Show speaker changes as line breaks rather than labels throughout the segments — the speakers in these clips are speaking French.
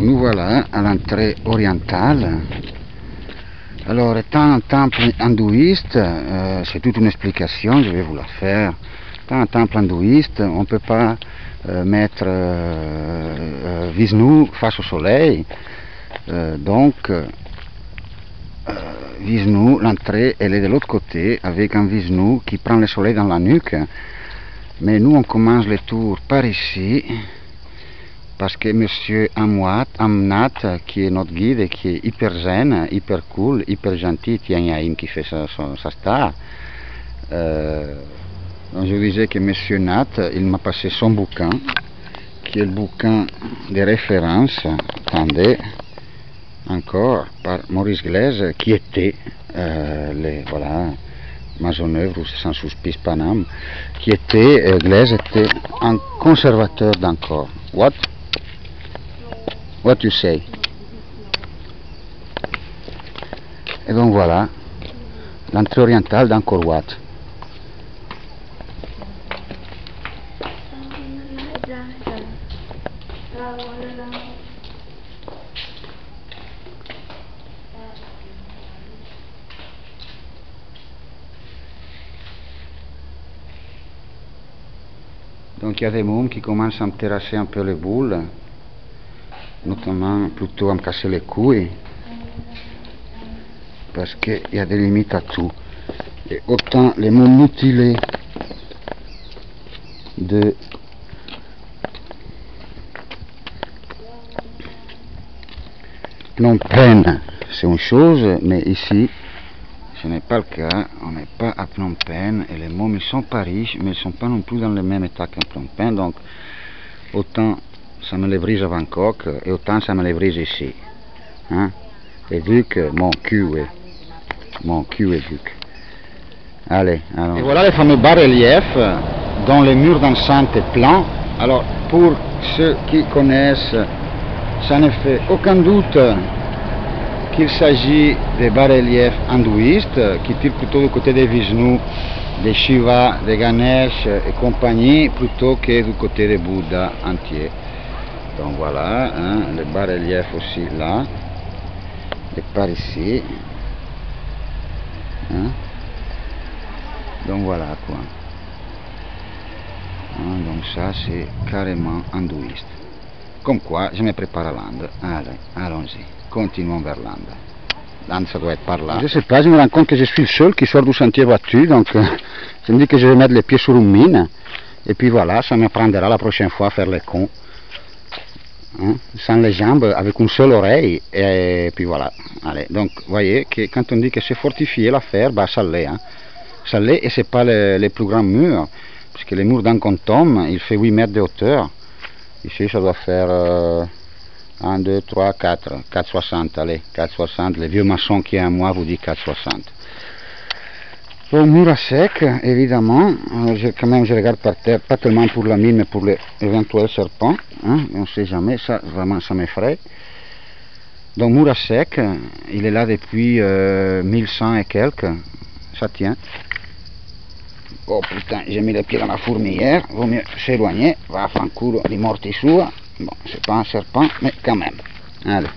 nous voilà à l'entrée orientale. Alors, étant un temple hindouiste, c'est toute une explication, je vais vous la faire. Étant un temple hindouiste, on ne peut pas mettre Vishnu face au soleil. Donc, Vishnu, l'entrée, elle est de l'autre côté, avec un Vishnu qui prend le soleil dans la nuque. Mais nous, on commence les tours par ici, parce que monsieur Amnat, qui est notre guide et qui est hyper zen, hyper cool, hyper gentil, Tian Yaim qui fait sa star, donc je disais que monsieur Nat, il m'a passé son bouquin, qui est le bouquin de référence, attendez, encore, par Maurice Glaise, qui était, voilà, Maisonneuve ou sans Souspice Paname, qui était, Glaise était un conservateur d'Angkor. What you say? Et donc voilà, l'entrée orientale d'Angkor Wat. Donc il y a des mômes qui commencent à me terrasser un peu les boules, notamment plutôt à me casser les couilles, parce qu'il y a des limites à tout. Et autant les mômes mutilés de Phnom Penh, c'est une chose, mais ici, ce n'est pas le cas, on n'est pas à Phnom Penh, et les mômes, ils sont pas riches, mais ils ne sont pas non plus dans le même état qu'à Phnom Penh, donc autant ça me les brise à Bangkok, et autant ça me les brise ici. Hein? Et vu que mon cul est vu que. Allez, allons. Et voilà les fameux bas-reliefs, dont les murs d'enceinte est plan. Alors, pour ceux qui connaissent, ça ne fait aucun doute qu'il s'agit des bas-reliefs hindouistes qui tirent plutôt du côté des Vishnu, des Shiva, des Ganesh et compagnie, plutôt que du côté des Bouddha entiers. Donc voilà, hein, les bas-reliefs aussi là, et par ici. Hein. Donc voilà quoi. Hein, donc ça c'est carrément hindouiste. Comme quoi, je me prépare à l'Inde. Allez, allons-y. Continuons vers l'Inde. L'Inde, ça doit être par là. Je sais pas, je me rends compte que je suis le seul qui sort du sentier battu, donc je me dis que je vais mettre les pieds sur une mine, et puis voilà, ça me prendra la prochaine fois à faire les cons. Hein, sans les jambes, avec une seule oreille, et puis voilà. Allez, donc, vous voyez, que quand on dit que c'est fortifié l'affaire, bah ça l'est. Hein. Ça l'est, et c'est pas les plus grands murs, parce que les murs d'Angkor, il fait 8 mètres de hauteur. Ici, ça doit faire 1, 2, 3, 4, 4,60, allez, 4,60. Les vieux maçons qui est à moi vous dit 4,60. Au mur à sec, évidemment, quand même je regarde par terre, pas tellement pour la mine, mais pour les éventuels serpents, hein, on ne sait jamais, ça vraiment ça m'effraie. Donc mur à sec, il est là depuis 1100 et quelques, ça tient. Oh putain, j'ai mis les pieds dans la fourmilière, vaut mieux s'éloigner, va a fanculo di morti sua. Bon, c'est pas un serpent, mais quand même. Allez.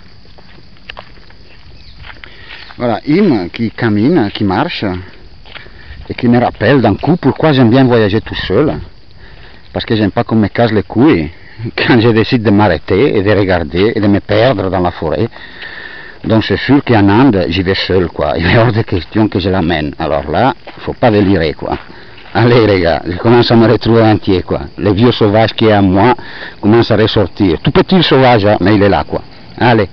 Voilà, Im qui camine, qui marche, et qui me rappelle d'un coup pourquoi j'aime bien voyager tout seul. Parce que j'aime pas qu'on me casse les couilles quand je décide de m'arrêter et de regarder et de me perdre dans la forêt. Donc c'est sûr qu'en Inde, j'y vais seul, quoi. Il est hors de question que je l'amène. Alors là, faut pas délirer, quoi. Allez les gars, je commence à me retrouver entier, quoi. Le vieux sauvage qui est à moi commence à ressortir. Tout petit sauvage, hein, mais il est là, quoi. Allez.